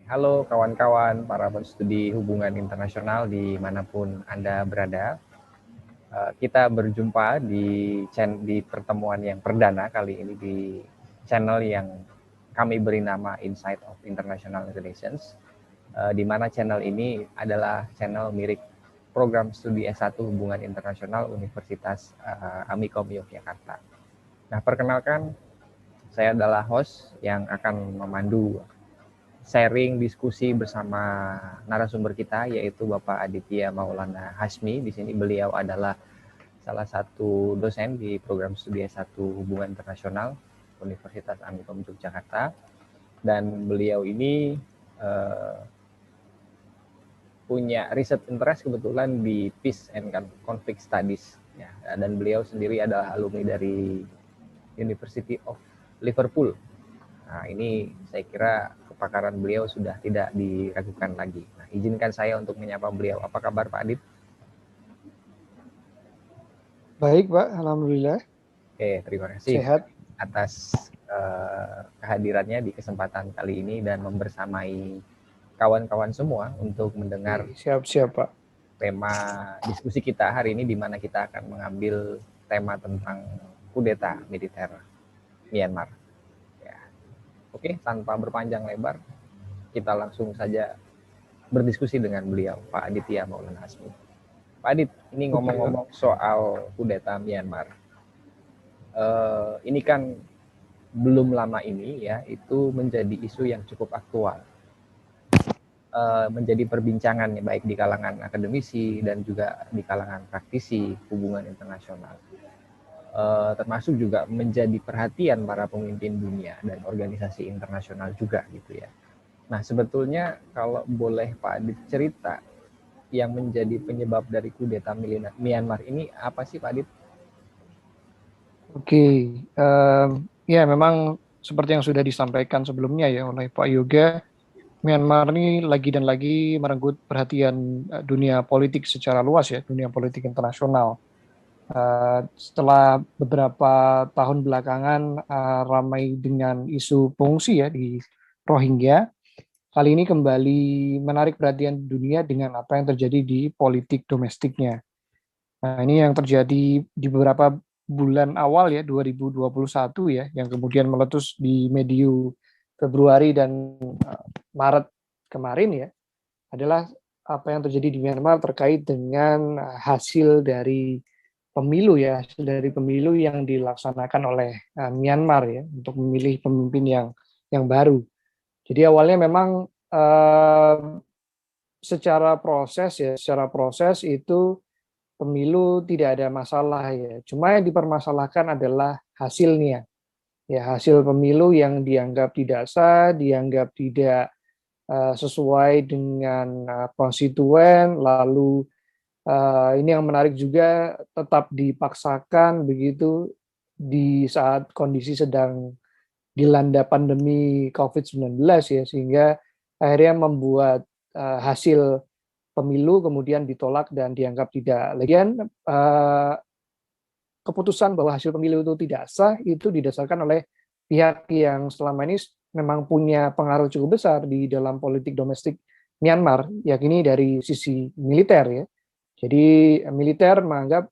Halo kawan-kawan para studi hubungan internasional dimanapun Anda berada. Kita berjumpa di pertemuan yang perdana kali ini di channel yang kami beri nama Insight of International Relations, di mana channel ini adalah channel milik program studi S1 Hubungan Internasional Universitas Amikom Yogyakarta. Nah, perkenalkan, saya adalah host yang akan memandu sharing diskusi bersama narasumber kita, yaitu Bapak Aditya Maulana Hasmi. Di sini beliau adalah salah satu dosen di program studi S1 Hubungan Internasional Universitas Amikom Yogyakarta, dan beliau ini punya riset interest kebetulan di Peace and Conflict Studies, ya, dan beliau sendiri adalah alumni dari University of Liverpool. Nah, ini saya kira kepakaran beliau sudah tidak diragukan lagi. Nah, izinkan saya untuk menyapa beliau. Apa kabar Pak Adit? Baik Pak, Alhamdulillah. Oke, terima kasih Sehat. atas kehadirannya di kesempatan kali ini dan membersamai kawan-kawan semua untuk mendengar Siap-siap Pak. tema diskusi kita hari ini, di mana kita akan mengambil tema tentang kudeta militer Myanmar. Ya. Oke, tanpa berpanjang lebar, kita langsung saja berdiskusi dengan beliau, Pak Aditya Maulana Hasmi. Pak Adit, ini ngomong-ngomong soal kudeta Myanmar, ini kan belum lama ini ya, itu menjadi isu yang cukup aktual, menjadi perbincangan ya, baik di kalangan akademisi dan juga di kalangan praktisi hubungan internasional, termasuk juga menjadi perhatian para pemimpin dunia dan organisasi internasional juga gitu ya. Nah, sebetulnya kalau boleh Pak Adit cerita, yang menjadi penyebab dari kudeta Myanmar ini apa sih Pak Adit? Oke, ya memang seperti yang sudah disampaikan sebelumnya ya oleh Pak Yoga, Myanmar ini lagi dan lagi merenggut perhatian dunia politik secara luas ya, dunia politik internasional. Setelah beberapa tahun belakangan ramai dengan isu pengungsi ya di Rohingya, kali ini kembali menarik perhatian dunia dengan apa yang terjadi di politik domestiknya. Nah, ini yang terjadi di beberapa bulan awal ya 2021 ya, yang kemudian meletus di medio Februari dan Maret kemarin ya, adalah apa yang terjadi di Myanmar terkait dengan hasil dari pemilu ya, hasil dari pemilu yang dilaksanakan oleh Myanmar ya untuk memilih pemimpin yang baru. Jadi awalnya memang secara proses itu pemilu tidak ada masalah ya. Cuma yang dipermasalahkan adalah hasilnya. Ya, hasil pemilu yang dianggap tidak sah, dianggap tidak sesuai dengan konstituen, lalu ini yang menarik juga tetap dipaksakan begitu di saat kondisi sedang dilanda pandemi COVID-19 ya, sehingga akhirnya membuat hasil pemilu kemudian ditolak dan dianggap tidak legian. Keputusan bahwa hasil pemilu itu tidak sah itu didasarkan oleh pihak yang selama ini memang punya pengaruh cukup besar di dalam politik domestik Myanmar, yakni dari sisi militer ya. Jadi militer menganggap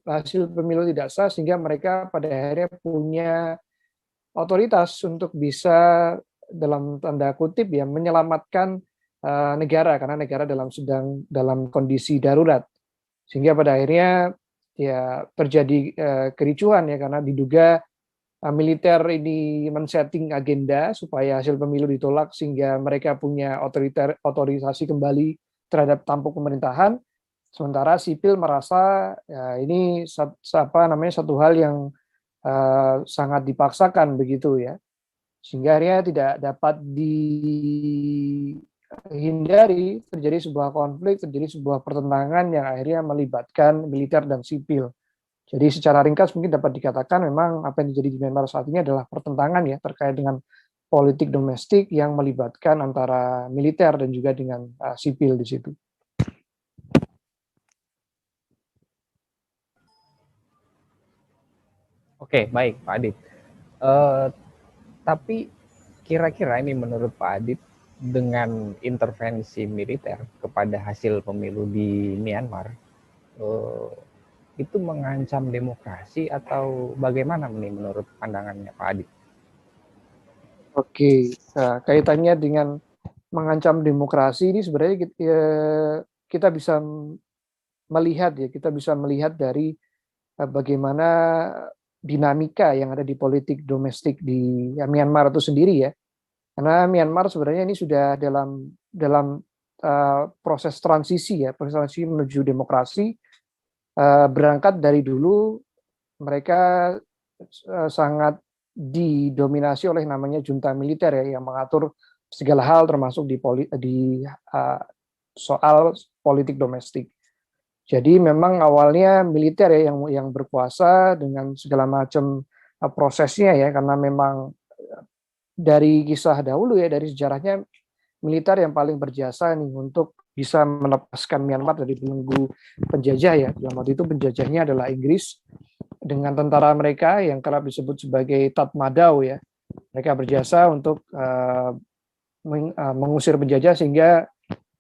hasil pemilu tidak sah sehingga mereka pada akhirnya punya otoritas untuk bisa dalam tanda kutip ya menyelamatkan negara karena negara sedang dalam kondisi darurat, sehingga pada akhirnya ya terjadi kericuhan ya karena diduga militer ini men-setting agenda supaya hasil pemilu ditolak sehingga mereka punya otorisasi kembali terhadap tampuk pemerintahan, sementara sipil merasa ya, ini satu hal yang sangat dipaksakan begitu ya, sehingga akhirnya tidak dapat dihindari terjadi sebuah konflik, terjadi sebuah pertentangan yang akhirnya melibatkan militer dan sipil. Jadi secara ringkas mungkin dapat dikatakan memang apa yang terjadi di Myanmar saat ini adalah pertentangan ya terkait dengan politik domestik yang melibatkan antara militer dan juga dengan sipil di situ. Oke, baik Pak Adit. Tapi kira-kira ini menurut Pak Adit, dengan intervensi militer kepada hasil pemilu di Myanmar, itu mengancam demokrasi atau bagaimana nih menurut pandangannya Pak Adit? Oke, kaitannya dengan mengancam demokrasi ini sebenarnya kita bisa melihat ya, kita bisa melihat dari bagaimana dinamika yang ada di politik domestik di Myanmar itu sendiri ya. Karena Myanmar sebenarnya ini sudah dalam proses transisi ya, proses transisi menuju demokrasi. Berangkat dari dulu mereka sangat didominasi oleh namanya junta militer ya, yang mengatur segala hal termasuk di soal politik domestik. Jadi memang awalnya militer ya yang berkuasa dengan segala macam prosesnya ya, karena memang dari kisah dahulu ya, dari sejarahnya militer yang paling berjasa nih untuk bisa melepaskan Myanmar dari belenggu penjajah ya. Dalam waktu itu penjajahnya adalah Inggris dengan tentara mereka yang kerap disebut sebagai Tatmadaw ya. Mereka berjasa untuk mengusir penjajah sehingga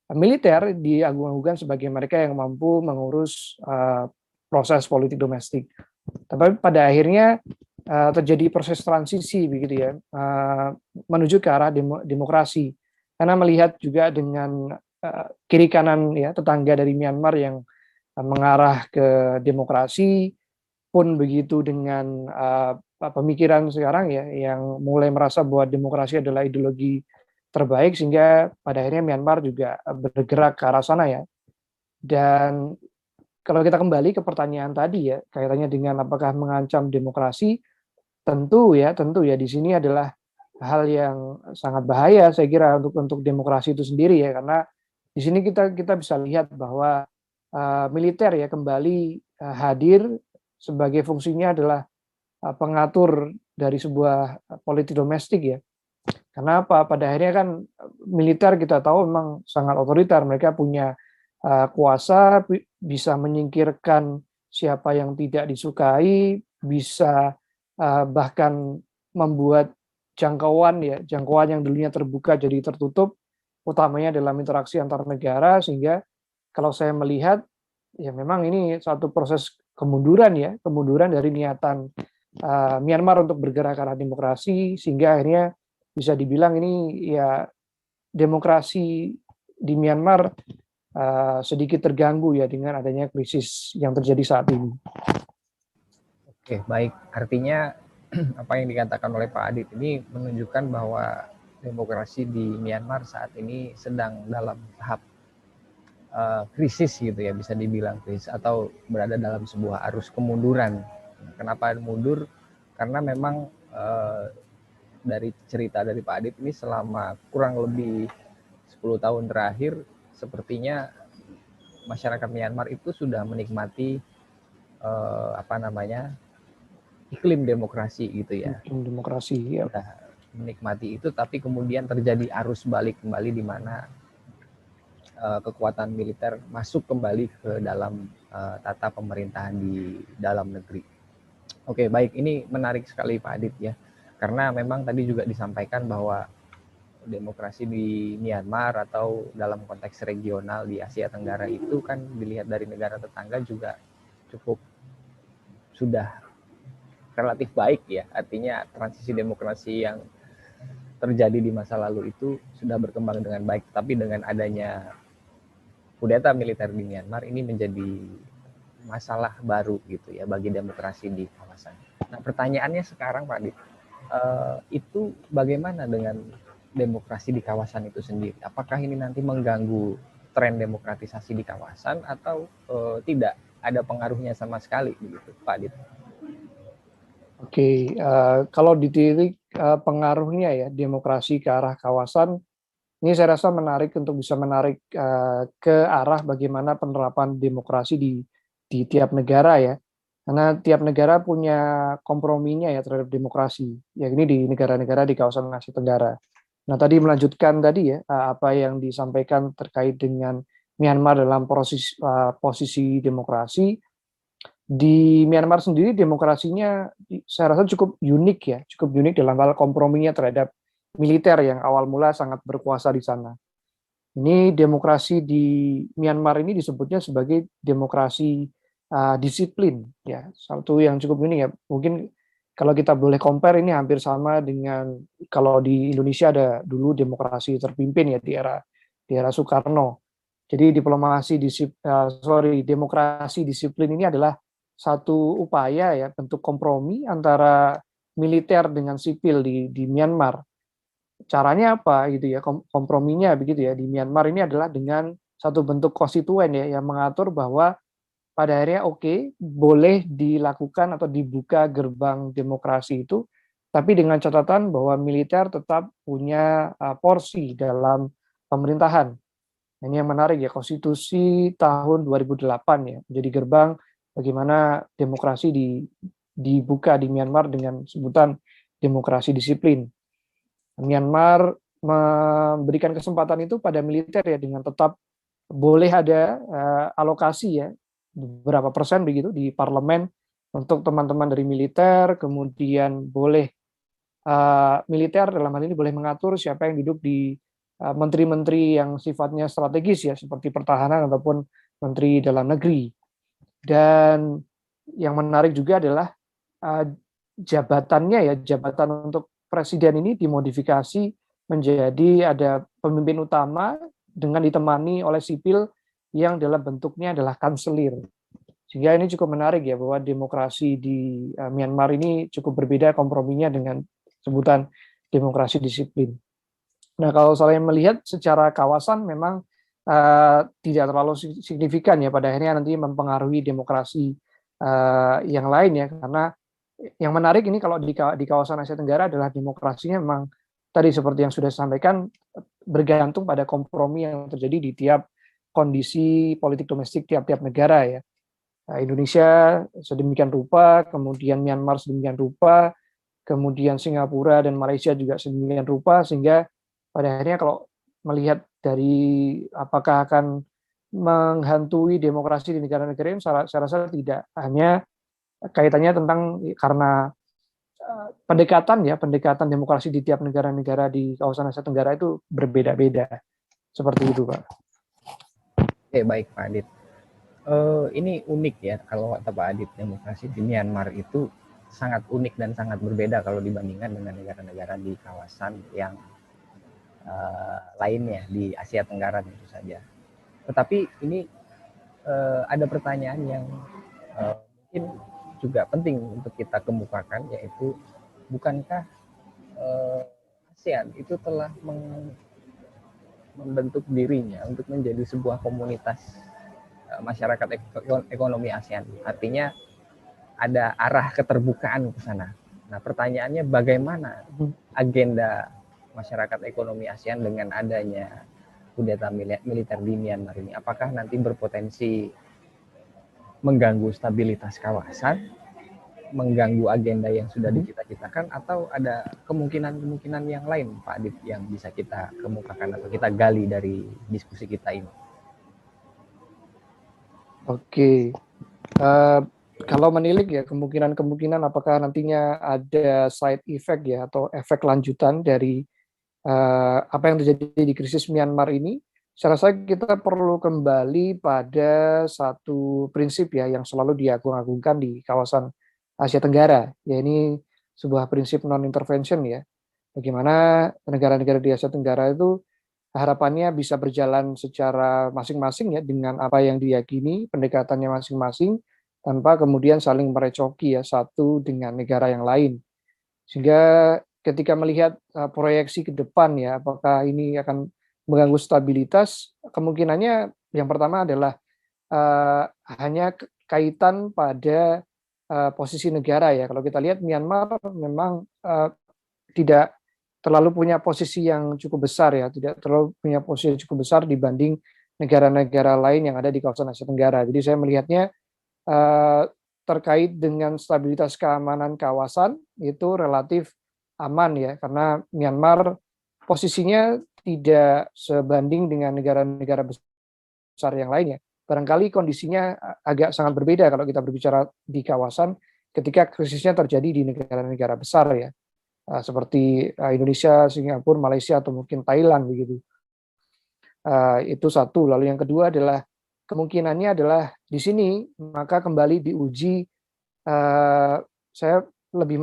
militer diagung-agungkan sebagai mereka yang mampu mengurus proses politik domestik. Tapi pada akhirnya terjadi proses transisi begitu ya, menuju ke arah demokrasi. Karena melihat juga dengan kiri kanan ya tetangga dari Myanmar yang mengarah ke demokrasi, pun begitu dengan pemikiran sekarang ya yang mulai merasa bahwa demokrasi adalah ideologi terbaik, sehingga pada akhirnya Myanmar juga bergerak ke arah sana ya. Dan kalau kita kembali ke pertanyaan tadi ya, kaitannya dengan apakah mengancam demokrasi, tentu ya di sini adalah hal yang sangat bahaya saya kira untuk demokrasi itu sendiri ya, karena di sini kita bisa lihat bahwa militer ya kembali hadir sebagai fungsinya adalah pengatur dari sebuah politik domestik ya. Karena apa? Pada akhirnya kan militer kita tahu memang sangat otoriter, mereka punya kuasa, bisa menyingkirkan siapa yang tidak disukai, bisa bahkan membuat jangkauan yang dulunya terbuka jadi tertutup, utamanya dalam interaksi antar negara, sehingga kalau saya melihat ya memang ini satu proses kemunduran dari niatan Myanmar untuk bergerak ke arah demokrasi, sehingga akhirnya bisa dibilang ini ya demokrasi di Myanmar sedikit terganggu ya dengan adanya krisis yang terjadi saat ini. Oke, baik. Artinya apa yang dikatakan oleh Pak Adit ini menunjukkan bahwa demokrasi di Myanmar saat ini sedang dalam tahap krisis gitu ya, bisa dibilang krisis atau berada dalam sebuah arus kemunduran. Kenapa mundur? Karena memang dari cerita dari Pak Adit ini selama kurang lebih 10 tahun terakhir sepertinya masyarakat Myanmar itu sudah menikmati iklim demokrasi gitu ya. Iklim demokrasi ya. Sudah menikmati itu, tapi kemudian terjadi arus balik kembali di mana kekuatan militer masuk kembali ke dalam tata pemerintahan di dalam negeri. Oke, baik, ini menarik sekali Pak Adit ya, karena memang tadi juga disampaikan bahwa demokrasi di Myanmar atau dalam konteks regional di Asia Tenggara itu kan dilihat dari negara tetangga juga cukup sudah relatif baik ya, artinya transisi demokrasi yang terjadi di masa lalu itu sudah berkembang dengan baik, tapi dengan adanya kudeta militer di Myanmar ini menjadi masalah baru gitu ya bagi demokrasi di kawasan. Nah pertanyaannya sekarang Pak Adit, itu bagaimana dengan demokrasi di kawasan itu sendiri? Apakah ini nanti mengganggu tren demokratisasi di kawasan atau tidak ada pengaruhnya sama sekali begitu Pak Adit? Oke, kalau ditilik pengaruhnya ya demokrasi ke arah kawasan, ini saya rasa menarik untuk bisa menarik ke arah bagaimana penerapan demokrasi di tiap negara ya. Karena tiap negara punya komprominya ya terhadap demokrasi. Ya ini di negara-negara di kawasan Asia Tenggara. Nah tadi melanjutkan tadi ya apa yang disampaikan terkait dengan Myanmar dalam posisi demokrasi. Di Myanmar sendiri demokrasinya saya rasa cukup unik ya, cukup unik dalam hal komprominya terhadap militer yang awal mula sangat berkuasa di sana. Ini demokrasi di Myanmar ini disebutnya sebagai demokrasi disiplin, ya, satu yang cukup unik ya. Mungkin kalau kita boleh compare ini hampir sama dengan kalau di Indonesia ada dulu demokrasi terpimpin ya di era Soekarno. Jadi demokrasi disiplin ini adalah satu upaya ya bentuk kompromi antara militer dengan sipil di Myanmar. Caranya apa gitu ya, komprominya begitu ya di Myanmar ini adalah dengan satu bentuk konstituen ya yang mengatur bahwa pada akhirnya oke, boleh dilakukan atau dibuka gerbang demokrasi itu, tapi dengan catatan bahwa militer tetap punya porsi dalam pemerintahan. Ini yang menarik ya, konstitusi tahun 2008 ya, menjadi gerbang bagaimana demokrasi dibuka di Myanmar dengan sebutan demokrasi disiplin. Myanmar memberikan kesempatan itu pada militer ya dengan tetap boleh ada alokasi ya beberapa persen begitu di parlemen untuk teman-teman dari militer, kemudian boleh militer dalam hal ini boleh mengatur siapa yang duduk di menteri-menteri yang sifatnya strategis ya seperti pertahanan ataupun menteri dalam negeri. Dan yang menarik juga adalah jabatannya ya, jabatan untuk presiden ini dimodifikasi menjadi ada pemimpin utama dengan ditemani oleh sipil yang dalam bentuknya adalah kanselir. Sehingga ini cukup menarik ya bahwa demokrasi di Myanmar ini cukup berbeda komprominya dengan sebutan demokrasi disiplin. Nah, kalau saya melihat secara kawasan memang tidak terlalu signifikan ya pada akhirnya nanti mempengaruhi demokrasi yang lain ya, karena yang menarik ini kalau di kawasan Asia Tenggara adalah demokrasinya memang tadi seperti yang sudah disampaikan bergantung pada kompromi yang terjadi di tiap kondisi politik domestik tiap-tiap negara ya. Indonesia sedemikian rupa, kemudian Myanmar sedemikian rupa, kemudian Singapura dan Malaysia juga sedemikian rupa, sehingga pada akhirnya kalau melihat dari apakah akan menghantui demokrasi di negara-negara ini, saya rasa tidak. Hanya kaitannya tentang karena pendekatan demokrasi di tiap negara-negara di kawasan Asia Tenggara itu berbeda-beda. Seperti itu, Pak. Oke, baik Pak Adit. Ini unik ya kalau kata Pak Adit, demokrasi di Myanmar itu sangat unik dan sangat berbeda kalau dibandingkan dengan negara-negara di kawasan yang lainnya di Asia Tenggara tentu saja. Tetapi ini ada pertanyaan yang mungkin juga penting untuk kita kemukakan, yaitu bukankah ASEAN itu telah membentuk dirinya untuk menjadi sebuah komunitas masyarakat ekonomi ASEAN. Artinya ada arah keterbukaan ke sana. Nah, pertanyaannya bagaimana agenda masyarakat ekonomi ASEAN dengan adanya kudeta militer di Myanmar ini? Apakah nanti berpotensi mengganggu stabilitas kawasan, mengganggu agenda yang sudah dicita-citakan, atau ada kemungkinan-kemungkinan yang lain, Pak Adit, yang bisa kita kemukakan atau kita gali dari diskusi kita ini? Oke, kalau menilik ya kemungkinan apakah nantinya ada side effect ya atau efek lanjutan dari apa yang terjadi di krisis Myanmar ini, saya rasa kita perlu kembali pada satu prinsip ya yang selalu diagung-agungkan di kawasan Asia Tenggara, ya ini sebuah prinsip non-intervention ya. Bagaimana negara-negara di Asia Tenggara itu harapannya bisa berjalan secara masing-masing ya dengan apa yang diyakini, pendekatannya masing-masing, tanpa kemudian saling merecoki ya satu dengan negara yang lain. Sehingga ketika melihat proyeksi ke depan ya, apakah ini akan mengganggu stabilitas, kemungkinannya yang pertama adalah hanya kaitan pada posisi negara ya. Kalau kita lihat Myanmar memang tidak terlalu punya posisi yang cukup besar ya, tidak terlalu punya posisi yang cukup besar dibanding negara-negara lain yang ada di kawasan Asia Tenggara. Jadi saya melihatnya terkait dengan stabilitas keamanan kawasan itu relatif aman ya, karena Myanmar posisinya tidak sebanding dengan negara-negara besar yang lainnya. Barangkali kondisinya agak sangat berbeda kalau kita berbicara di kawasan ketika krisisnya terjadi di negara-negara besar ya. seperti Indonesia, Singapura, Malaysia, atau mungkin Thailand begitu. Itu satu. Lalu yang kedua adalah kemungkinannya adalah di sini maka kembali diuji. Saya lebih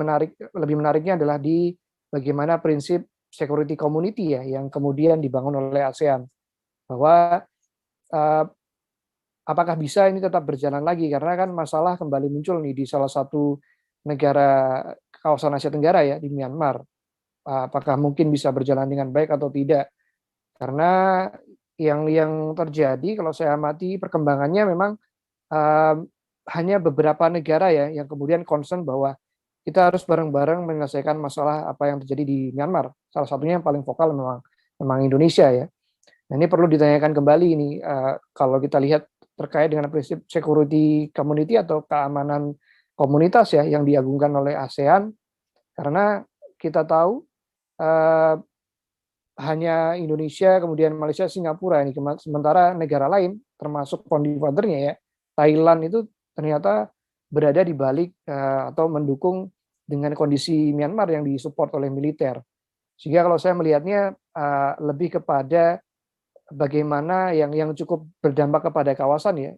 menariknya adalah di bagaimana prinsip security community ya yang kemudian dibangun oleh ASEAN, bahwa apakah bisa ini tetap berjalan lagi, karena kan masalah kembali muncul nih di salah satu negara kawasan Asia Tenggara ya, di Myanmar. Apakah mungkin bisa berjalan dengan baik atau tidak? Karena yang terjadi kalau saya amati perkembangannya memang hanya beberapa negara ya yang kemudian concern bahwa kita harus bareng-bareng menyelesaikan masalah apa yang terjadi di Myanmar. Salah satunya yang paling vokal memang Indonesia ya. Nah, ini perlu ditanyakan kembali ini kalau kita lihat terkait dengan prinsip security community atau keamanan komunitas ya yang diagungkan oleh ASEAN, karena kita tahu hanya Indonesia, kemudian Malaysia, Singapura ini, sementara negara lain termasuk founding father-nya ya, Thailand itu ternyata berada di balik atau mendukung dengan kondisi Myanmar yang disupport oleh militer. Sehingga kalau saya melihatnya lebih kepada bagaimana yang cukup berdampak kepada kawasan ya,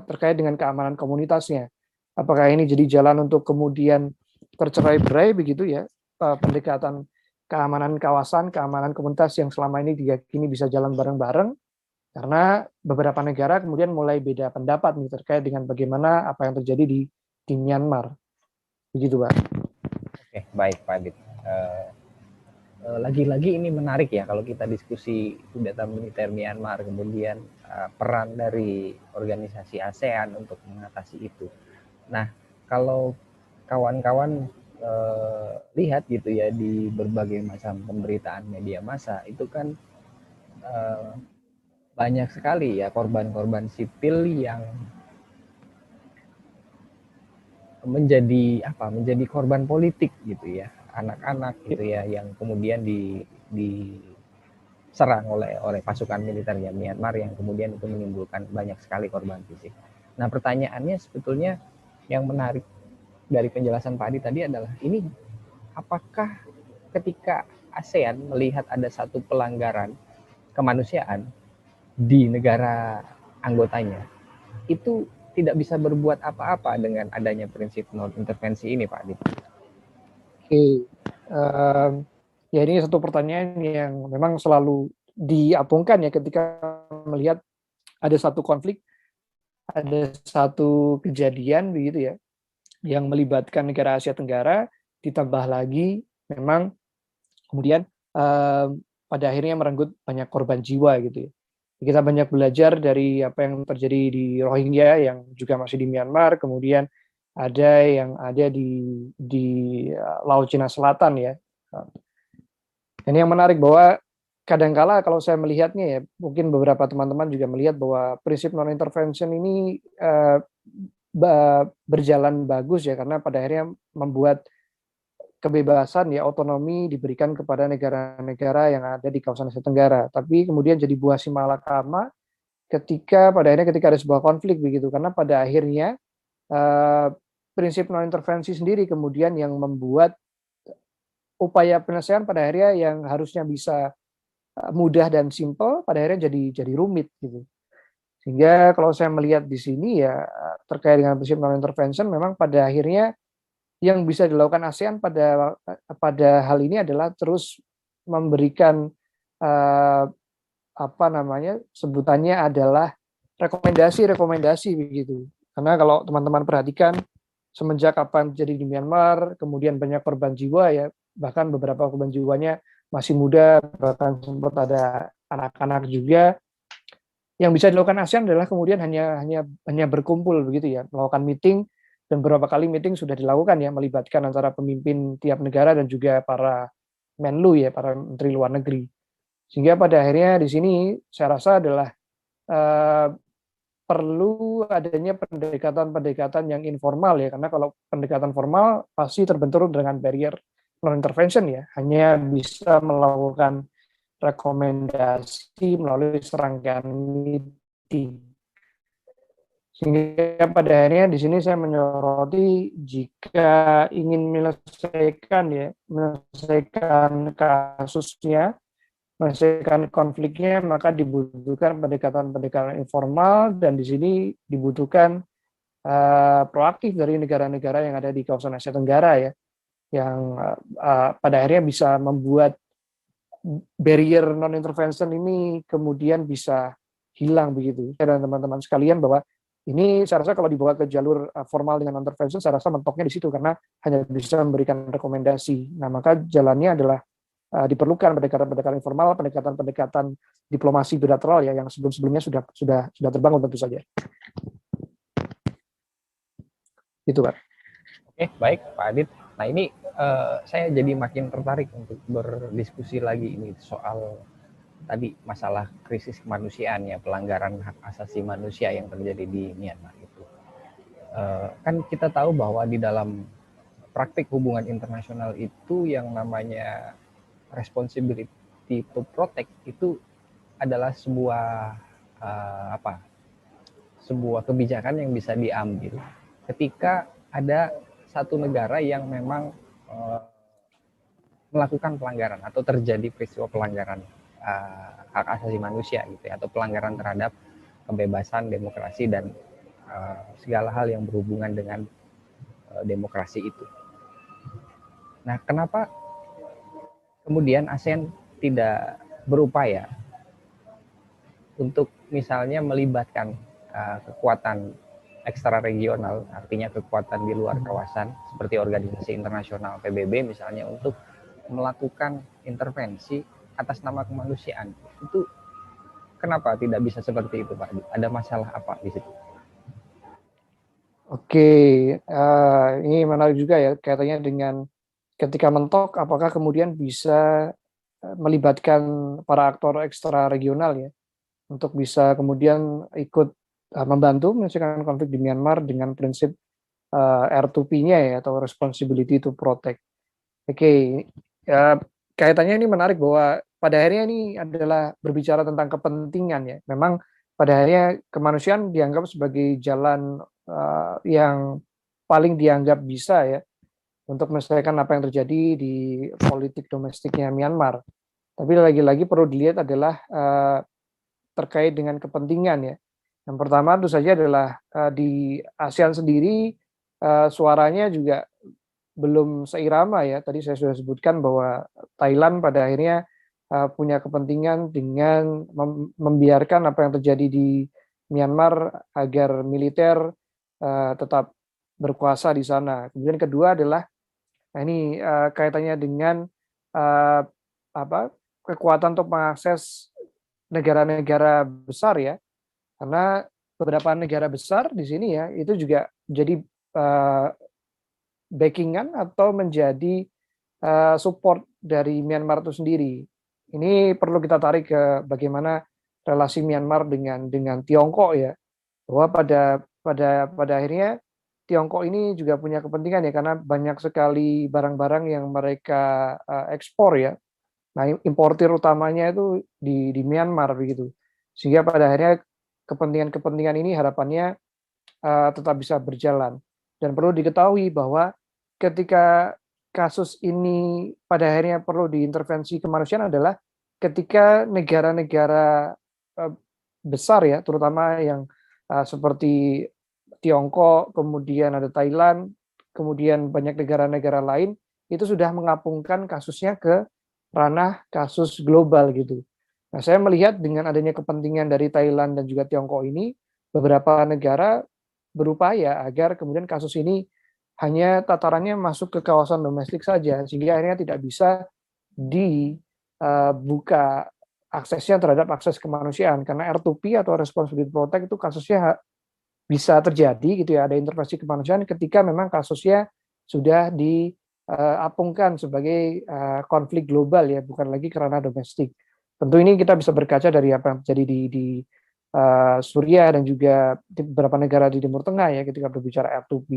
terkait dengan keamanan komunitasnya. Apakah ini jadi jalan untuk kemudian tercerai-berai begitu ya, pendekatan keamanan kawasan, keamanan komunitas yang selama ini diyakini bisa jalan bareng-bareng, karena beberapa negara kemudian mulai beda pendapat nih terkait dengan bagaimana apa yang terjadi di Myanmar. Begitu, Pak. Oke, baik Pak Adit. Lagi-lagi ini menarik ya kalau kita diskusi kudeta militer Myanmar, kemudian peran dari organisasi ASEAN untuk mengatasi itu. Nah, kalau kawan-kawan lihat gitu ya di berbagai macam pemberitaan media massa itu kan banyak sekali ya korban-korban sipil yang menjadi korban politik gitu ya, anak-anak gitu ya yang kemudian diserang oleh pasukan militernya Myanmar yang kemudian itu menimbulkan banyak sekali korban fisik. Nah, pertanyaannya sebetulnya yang menarik dari penjelasan Pak Adi tadi adalah ini, apakah ketika ASEAN melihat ada satu pelanggaran kemanusiaan di negara anggotanya, itu tidak bisa berbuat apa-apa dengan adanya prinsip non intervensi ini, Pak Adi? Oke, ya ini satu pertanyaan yang memang selalu diapungkan ya ketika melihat ada satu konflik, ada satu kejadian begitu ya, yang melibatkan negara Asia Tenggara, ditambah lagi memang kemudian pada akhirnya merenggut banyak korban jiwa gitu ya. Kita banyak belajar dari apa yang terjadi di Rohingya yang juga masih di Myanmar, kemudian ada yang ada di Laut Cina Selatan ya. Ini yang menarik bahwa kadangkala kalau saya melihatnya ya, mungkin beberapa teman-teman juga melihat bahwa prinsip non intervention ini berjalan bagus ya, karena pada akhirnya membuat kebebasan ya, otonomi diberikan kepada negara-negara yang ada di kawasan Asia Tenggara. Tapi kemudian jadi buah si malakama ketika ada sebuah konflik begitu, karena pada akhirnya prinsip non intervensi sendiri kemudian yang membuat upaya penyelesaian pada akhirnya yang harusnya bisa mudah dan simpel pada akhirnya jadi rumit gitu. Sehingga kalau saya melihat di sini ya terkait dengan prinsip non intervention, memang pada akhirnya yang bisa dilakukan ASEAN pada hal ini adalah terus memberikan sebutannya adalah rekomendasi begitu. Karena kalau teman-teman perhatikan semenjak apa yang terjadi di Myanmar, kemudian banyak korban jiwa ya, bahkan beberapa korban jiwanya masih muda, bahkan sempat ada anak-anak juga. Yang bisa dilakukan ASEAN adalah kemudian hanya berkumpul begitu ya, melakukan meeting, dan beberapa kali meeting sudah dilakukan ya, melibatkan antara pemimpin tiap negara dan juga para Menlu ya, para menteri luar negeri. Sehingga pada akhirnya di sini saya rasa adalah perlu adanya pendekatan-pendekatan yang informal ya, karena kalau pendekatan formal pasti terbentur dengan barrier non intervention ya, hanya bisa melakukan rekomendasi melalui serangkaian meeting. Sehingga pada akhirnya di sini saya menyoroti jika ingin menyelesaikan kasusnya, menyelesaikan konfliknya, maka dibutuhkan pendekatan-pendekatan informal, dan di sini dibutuhkan proaktif dari negara-negara yang ada di kawasan Asia Tenggara ya, yang pada akhirnya bisa membuat barrier non-intervention ini kemudian bisa hilang begitu. Dan teman-teman sekalian bahwa ini saya rasa kalau dibawa ke jalur formal dengan intervention, saya rasa mentoknya di situ karena hanya bisa memberikan rekomendasi. Nah, maka jalannya adalah diperlukan pendekatan-pendekatan informal, pendekatan-pendekatan diplomasi bilateral ya yang sebelum-sebelumnya sudah terbangun tentu saja. Itu Pak. Oke, baik Pak Adit. Nah ini saya jadi makin tertarik untuk berdiskusi lagi ini soal tadi masalah krisis kemanusiaan ya, pelanggaran hak asasi manusia yang terjadi di Myanmar itu. Kan kita tahu bahwa di dalam praktik hubungan internasional itu yang namanya responsibility to protect itu adalah sebuah sebuah kebijakan yang bisa diambil ketika ada satu negara yang memang melakukan pelanggaran atau terjadi peristiwa pelanggaran hak asasi manusia gitu ya, atau pelanggaran terhadap kebebasan, demokrasi dan segala hal yang berhubungan dengan demokrasi itu. Nah, kenapa kemudian ASEAN tidak berupaya untuk misalnya melibatkan kekuatan ekstra regional, artinya kekuatan di luar kawasan seperti organisasi internasional PBB misalnya, untuk melakukan intervensi atas nama kemanusiaan? Itu kenapa tidak bisa seperti itu, Pak? Ada masalah apa di situ? Oke, ini menarik juga ya kaitannya dengan ketika mentok, apakah kemudian bisa melibatkan para aktor ekstra regional ya untuk bisa kemudian ikut membantu menyelesaikan konflik di Myanmar dengan prinsip R2P-nya ya, atau responsibility to protect. Oke, ya, kaitannya ini menarik bahwa pada akhirnya ini adalah berbicara tentang kepentingan ya. Memang pada akhirnya kemanusiaan dianggap sebagai jalan yang paling dianggap bisa ya untuk menyelesaikan apa yang terjadi di politik domestiknya Myanmar. Tapi lagi-lagi perlu dilihat adalah terkait dengan kepentingan ya. Yang pertama tentu saja adalah di ASEAN sendiri suaranya juga belum seirama ya. Tadi saya sudah sebutkan bahwa Thailand pada akhirnya punya kepentingan dengan membiarkan apa yang terjadi di Myanmar agar militer tetap berkuasa di sana. Kemudian kedua adalah ini kaitannya dengan kekuatan untuk mengakses negara-negara besar ya, karena beberapa negara besar di sini ya itu juga jadi backingan atau menjadi support dari Myanmar itu sendiri. Ini perlu kita tarik ke bagaimana relasi Myanmar dengan Tiongkok ya, bahwa pada akhirnya Tiongkok ini juga punya kepentingan ya, karena banyak sekali barang-barang yang mereka ekspor ya. Nah, importir utamanya itu di Myanmar begitu. Sehingga pada akhirnya kepentingan-kepentingan ini harapannya tetap bisa berjalan. Dan perlu diketahui bahwa ketika kasus ini pada akhirnya perlu diintervensi kemanusiaan adalah ketika negara-negara besar ya, terutama yang seperti Tiongkok, kemudian ada Thailand, kemudian banyak negara-negara lain, itu sudah mengapungkan kasusnya ke ranah kasus global gitu. Nah, saya melihat dengan adanya kepentingan dari Thailand dan juga Tiongkok ini, beberapa negara berupaya agar kemudian kasus ini hanya tatarannya masuk ke kawasan domestik saja, sehingga akhirnya tidak bisa dibuka aksesnya terhadap akses kemanusiaan, karena R2P atau Responsibility to Protect itu kasusnya bisa terjadi gitu ya, ada intervensi kemanusiaan ketika memang kasusnya sudah diapungkan sebagai konflik global ya, bukan lagi karena domestik. Tentu ini kita bisa berkaca dari apa yang terjadi di Suriah dan juga di beberapa negara di Timur Tengah ya ketika berbicara R2P.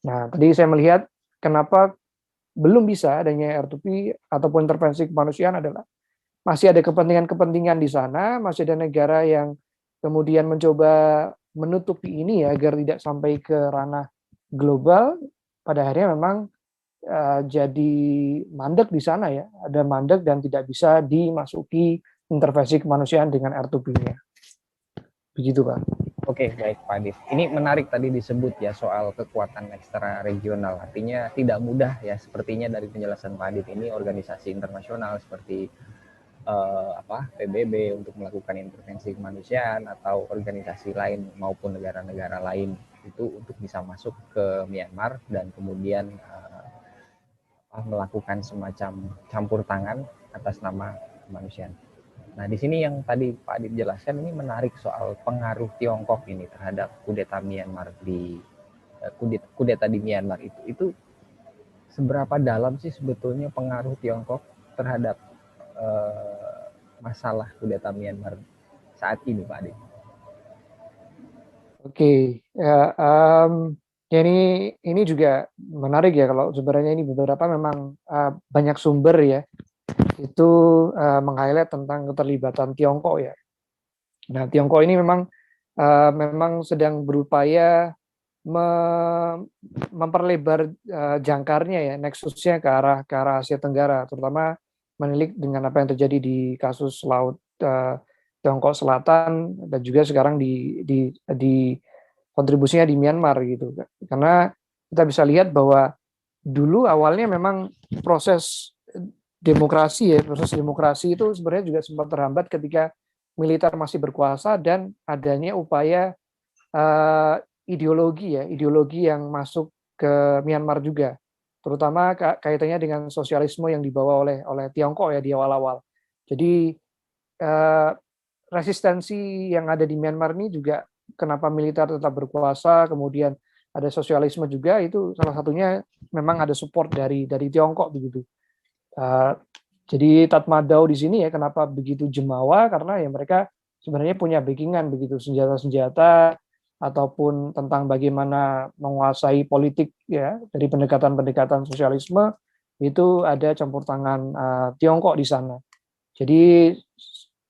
Nah, tadi saya melihat kenapa belum bisa adanya R2P ataupun intervensi kemanusiaan adalah masih ada kepentingan-kepentingan di sana, masih ada negara yang kemudian mencoba menutupi ini ya agar tidak sampai ke ranah global, pada akhirnya memang jadi mandek di sana ya, ada mandek dan tidak bisa dimasuki intervensi kemanusiaan dengan R2P-nya. Begitu Pak. Oke, baik Pak Adit. Ini menarik tadi disebut ya soal kekuatan ekstra regional. Artinya tidak mudah ya sepertinya dari penjelasan Pak Adit ini organisasi internasional seperti PBB untuk melakukan intervensi kemanusiaan atau organisasi lain maupun negara-negara lain itu untuk bisa masuk ke Myanmar dan kemudian melakukan semacam campur tangan atas nama kemanusiaan. Nah, di sini yang tadi Pak Adit jelaskan ini menarik soal pengaruh Tiongkok ini terhadap kudeta Myanmar kudeta di Myanmar itu seberapa dalam sih sebetulnya pengaruh Tiongkok terhadap masalah kudeta Myanmar saat ini, Pak Adit? Oke, ya, ya ini juga menarik ya kalau sebenarnya ini beberapa memang banyak sumber ya itu meng-highlight tentang keterlibatan Tiongkok ya. Nah, Tiongkok ini memang sedang berupaya memperlebar jangkarnya ya, nexusnya ke arah Asia Tenggara, terutama menilik dengan apa yang terjadi di kasus laut Tiongkok Selatan dan juga sekarang di kontribusinya di Myanmar gitu. Karena kita bisa lihat bahwa dulu awalnya memang proses demokrasi itu sebenarnya juga sempat terhambat ketika militer masih berkuasa dan adanya upaya ideologi yang masuk ke Myanmar juga, terutama kaitannya dengan sosialisme yang dibawa oleh Tiongkok ya di awal-awal. Jadi resistensi yang ada di Myanmar ini juga kenapa militer tetap berkuasa, kemudian ada sosialisme juga, itu salah satunya memang ada support dari Tiongkok begitu. Jadi Tatmadaw di sini ya kenapa begitu jemawa, karena ya mereka sebenarnya punya backingan begitu, senjata-senjata ataupun tentang bagaimana menguasai politik ya dari pendekatan-pendekatan sosialisme, itu ada campur tangan Tiongkok di sana. Jadi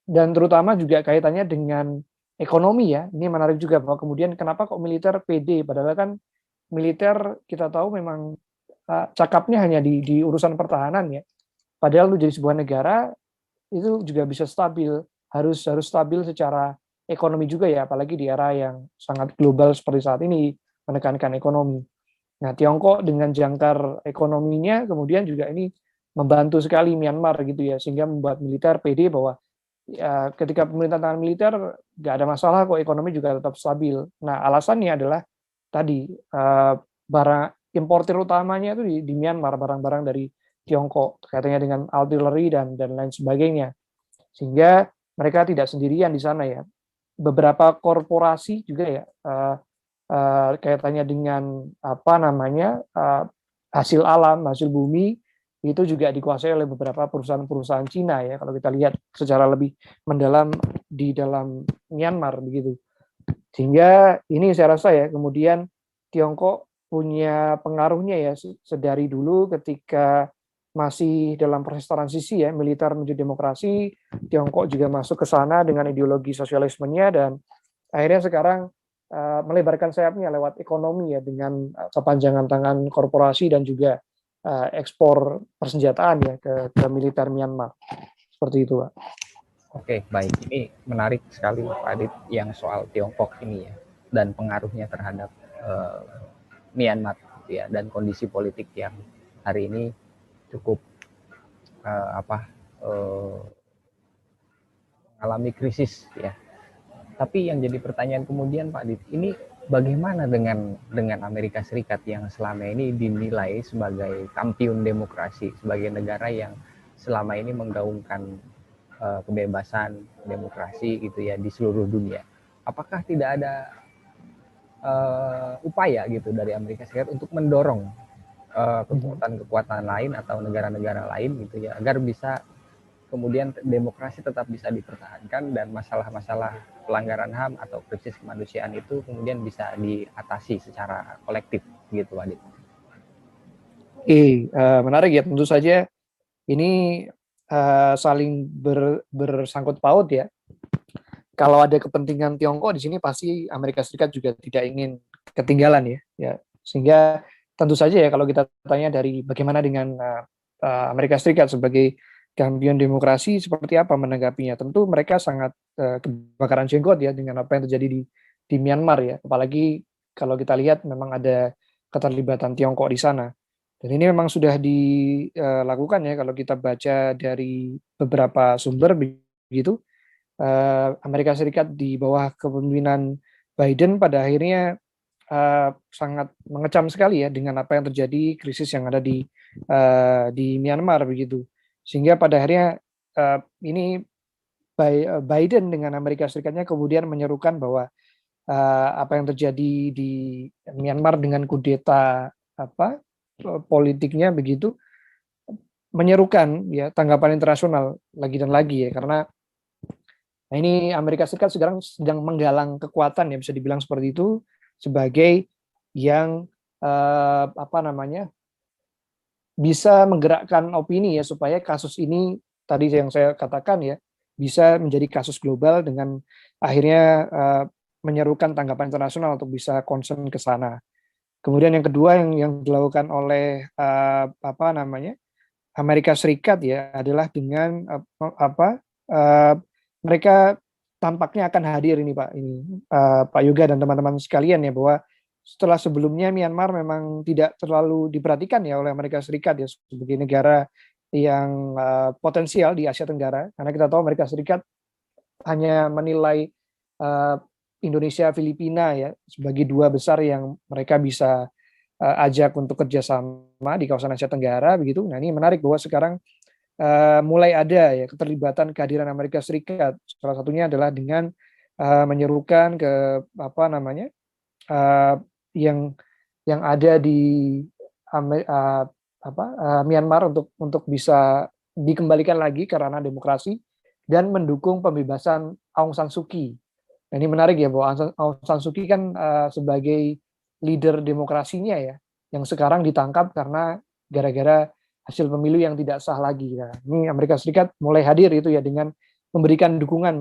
dan terutama juga kaitannya dengan ekonomi ya, ini menarik juga bahwa kemudian kenapa kok militer PD, padahal kan militer kita tahu memang cakapnya hanya di urusan pertahanan ya. Padahal untuk jadi sebuah negara itu juga bisa stabil, harus stabil secara ekonomi juga ya, apalagi di era yang sangat global seperti saat ini, menekankan ekonomi. Nah, Tiongkok dengan jangkar ekonominya kemudian juga ini membantu sekali Myanmar gitu ya, sehingga membuat militer PD bahwa ya, ketika pemerintahan militer nggak ada masalah kok, ekonomi juga tetap stabil. Nah, alasannya adalah tadi barang importir utamanya itu di Myanmar, barang-barang dari Tiongkok, kaitannya dengan artileri dan lain sebagainya, sehingga mereka tidak sendirian di sana ya. Beberapa korporasi juga ya kaitannya dengan apa namanya hasil alam, hasil bumi itu juga dikuasai oleh beberapa perusahaan-perusahaan Cina ya, kalau kita lihat secara lebih mendalam di dalam Myanmar begitu. Sehingga ini saya rasa ya kemudian Tiongkok punya pengaruhnya ya sedari dulu ketika masih dalam proses transisi ya, militer menuju demokrasi, Tiongkok juga masuk ke sana dengan ideologi sosialismenya dan akhirnya sekarang melebarkan sayapnya lewat ekonomi ya, dengan kepanjangan tangan korporasi dan juga ekspor persenjataan ya ke militer Myanmar. Seperti itu, Pak. Oke, baik. Ini menarik sekali Pak Adit yang soal Tiongkok ini ya dan pengaruhnya terhadap Myanmar ya, dan kondisi politik yang hari ini cukup mengalami krisis ya. Tapi yang jadi pertanyaan kemudian Pak Adit, ini bagaimana dengan Amerika Serikat yang selama ini dinilai sebagai kampiun demokrasi, sebagai negara yang selama ini menggaungkan kebebasan demokrasi gitu ya di seluruh dunia. Apakah tidak ada upaya gitu dari Amerika Serikat untuk mendorong kekuatan-kekuatan lain atau negara-negara lain gitu ya agar bisa kemudian demokrasi tetap bisa dipertahankan dan masalah-masalah pelanggaran HAM atau krisis kemanusiaan itu kemudian bisa diatasi secara kolektif gitu, Adit. Menarik ya, tentu saja ini saling bersangkut paut ya. kalau ada kepentingan Tiongkok di sini pasti Amerika Serikat juga tidak ingin ketinggalan ya. Ya, sehingga tentu saja ya kalau kita tanya dari bagaimana dengan Amerika Serikat sebagai kampion demokrasi seperti apa menanggapinya. Tentu mereka sangat kebakaran jenggot ya dengan apa yang terjadi di Myanmar ya. Apalagi kalau kita lihat memang ada keterlibatan Tiongkok di sana. Dan ini memang sudah dilakukan ya kalau kita baca dari beberapa sumber begitu. Amerika Serikat di bawah kepemimpinan Biden pada akhirnya sangat mengecam sekali ya dengan apa yang terjadi krisis yang ada di Myanmar begitu. Sehingga pada akhirnya ini Biden dengan Amerika Serikatnya kemudian menyerukan bahwa apa yang terjadi di Myanmar dengan kudeta politiknya begitu menyerukan ya tanggapan internasional lagi dan lagi ya, karena ini Amerika Serikat sekarang sedang menggalang kekuatan ya bisa dibilang seperti itu sebagai yang bisa menggerakkan opini ya supaya kasus ini tadi yang saya katakan ya bisa menjadi kasus global dengan akhirnya menyerukan tanggapan internasional untuk bisa concern ke sana. Kemudian yang kedua yang dilakukan oleh Amerika Serikat ya adalah dengan mereka tampaknya akan hadir ini Pak Yoga dan teman-teman sekalian ya, bahwa setelah sebelumnya Myanmar memang tidak terlalu diperhatikan ya oleh Amerika Serikat ya sebagai negara yang potensial di Asia Tenggara, karena kita tahu Amerika Serikat hanya menilai Indonesia, Filipina ya sebagai dua besar yang mereka bisa ajak untuk kerjasama di kawasan Asia Tenggara begitu. Nah ini menarik bahwa sekarang mulai ada ya keterlibatan kehadiran Amerika Serikat. Salah satunya adalah dengan menyerukan ke yang ada di Myanmar untuk bisa dikembalikan lagi ke ranah demokrasi dan mendukung pembebasan Aung San Suu Kyi. Nah, ini menarik ya bahwa Aung San Suu Kyi kan sebagai leader demokrasinya ya yang sekarang ditangkap karena gara-gara hasil pemilu yang tidak sah lagi. Nah, ini Amerika Serikat mulai hadir itu ya dengan memberikan dukungan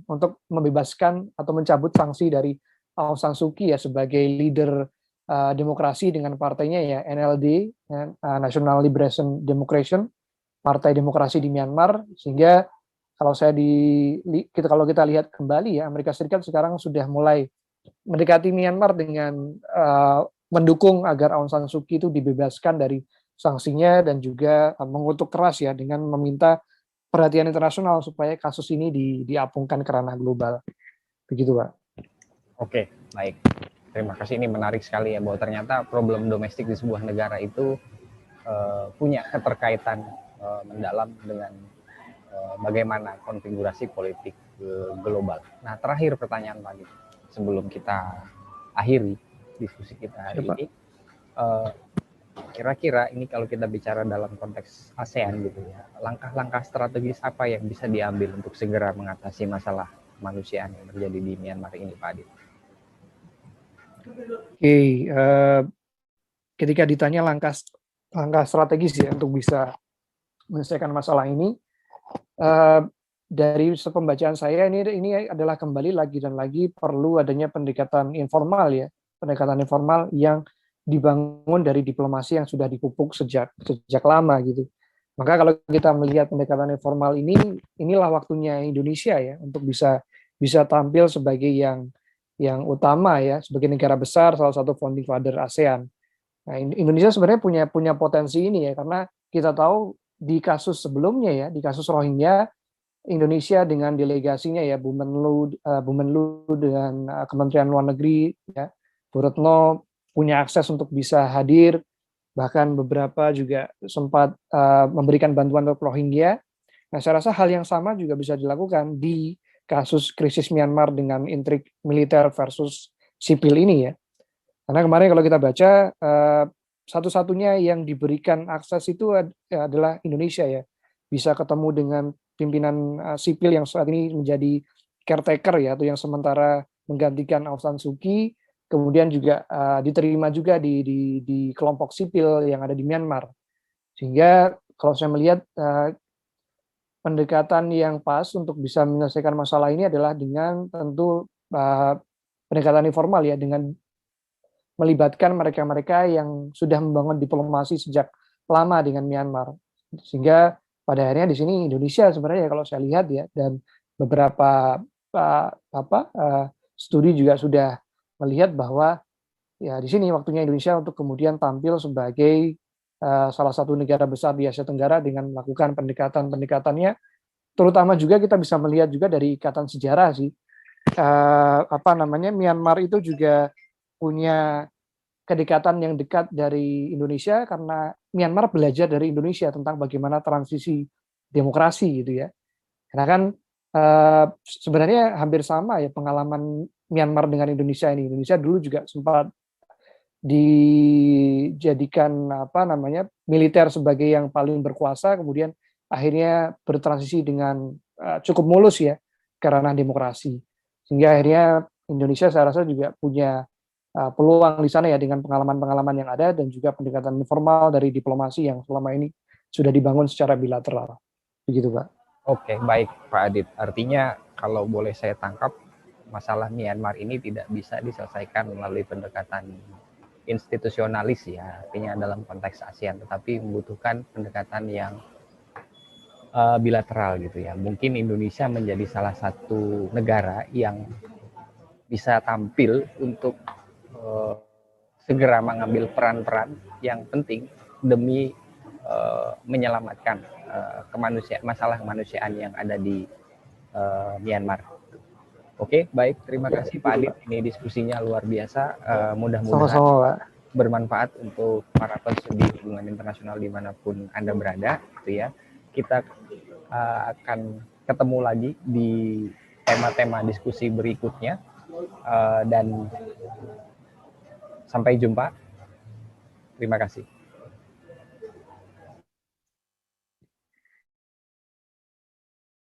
untuk membebaskan atau mencabut sanksi dari Aung San Suu Kyi ya sebagai leader demokrasi dengan partainya ya NLD, National Liberation Democration, Partai Demokrasi di Myanmar. Sehingga kalau kalau kita lihat kembali ya Amerika Serikat sekarang sudah mulai mendekati Myanmar dengan mendukung agar Aung San Suu Kyi itu dibebaskan dari sanksinya dan juga mengutuk keras ya dengan meminta perhatian internasional supaya kasus ini diapungkan ke ranah global. Begitu, Pak. Oke, baik. Terima kasih, ini menarik sekali ya bahwa ternyata problem domestik di sebuah negara itu punya keterkaitan mendalam dengan bagaimana konfigurasi politik global. Nah, terakhir pertanyaan Pak, sebelum kita akhiri diskusi kita hari ini. Kira-kira ini kalau kita bicara dalam konteks ASEAN gitu ya, langkah-langkah strategis apa yang bisa diambil untuk segera mengatasi masalah kemanusiaan yang terjadi di Myanmar ini, Pak Adit? Oke, ketika ditanya langkah strategis ya untuk bisa menyelesaikan masalah ini, dari pembacaan saya ini adalah kembali lagi dan lagi perlu adanya pendekatan informal ya, pendekatan informal yang dibangun dari diplomasi yang sudah dipupuk sejak lama gitu. Maka kalau kita melihat pendekatan informal inilah waktunya Indonesia ya untuk bisa tampil sebagai yang utama ya, sebagai negara besar, salah satu founding father ASEAN. Nah, Indonesia sebenarnya punya potensi ini ya, karena kita tahu di kasus sebelumnya ya, di kasus Rohingya, Indonesia dengan delegasinya ya Bu Menlu dengan Kementerian Luar Negeri ya, Bu Retno punya akses untuk bisa hadir, bahkan beberapa juga sempat memberikan bantuan untuk Rohingya. Nah, saya rasa hal yang sama juga bisa dilakukan di kasus krisis Myanmar dengan intrik militer versus sipil ini ya. Karena kemarin kalau kita baca satu-satunya yang diberikan akses itu adalah Indonesia ya, bisa ketemu dengan pimpinan sipil yang saat ini menjadi caretaker ya, atau yang sementara menggantikan Aung San Suu Kyi, kemudian juga diterima juga di kelompok sipil yang ada di Myanmar. Sehingga kalau saya melihat pendekatan yang pas untuk bisa menyelesaikan masalah ini adalah dengan tentu pendekatan informal ya, dengan melibatkan mereka-mereka yang sudah membangun diplomasi sejak lama dengan Myanmar. Sehingga pada akhirnya di sini Indonesia sebenarnya kalau saya lihat ya, dan beberapa studi juga sudah melihat bahwa ya di sini waktunya Indonesia untuk kemudian tampil sebagai salah satu negara besar di Asia Tenggara dengan melakukan pendekatan-pendekatannya, terutama juga kita bisa melihat juga dari ikatan sejarah sih. Myanmar itu juga punya kedekatan yang dekat dari Indonesia karena Myanmar belajar dari Indonesia tentang bagaimana transisi demokrasi gitu ya. Karena kan sebenarnya hampir sama ya pengalaman Myanmar dengan Indonesia ini. Indonesia dulu juga sempat dijadikan militer sebagai yang paling berkuasa, kemudian akhirnya bertransisi dengan cukup mulus ya ke ranah demokrasi. Sehingga akhirnya Indonesia saya rasa juga punya peluang di sana ya dengan pengalaman-pengalaman yang ada dan juga pendekatan informal dari diplomasi yang selama ini sudah dibangun secara bilateral. Begitu, Pak. Oke, baik Pak Adit. Artinya kalau boleh saya tangkap, masalah Myanmar ini tidak bisa diselesaikan melalui pendekatan institusionalis ya, artinya dalam konteks ASEAN, tetapi membutuhkan pendekatan yang bilateral gitu ya. Mungkin Indonesia menjadi salah satu negara yang bisa tampil untuk segera mengambil peran-peran yang penting demi menyelamatkan masalah kemanusiaan yang ada di Myanmar. Oke, baik. Terima kasih Pak Adit. Ini diskusinya luar biasa. Mudah-mudahan bermanfaat untuk para studi hubungan internasional dimanapun Anda berada. Gitu ya. Kita akan ketemu lagi di tema-tema diskusi berikutnya. Dan sampai jumpa. Terima kasih.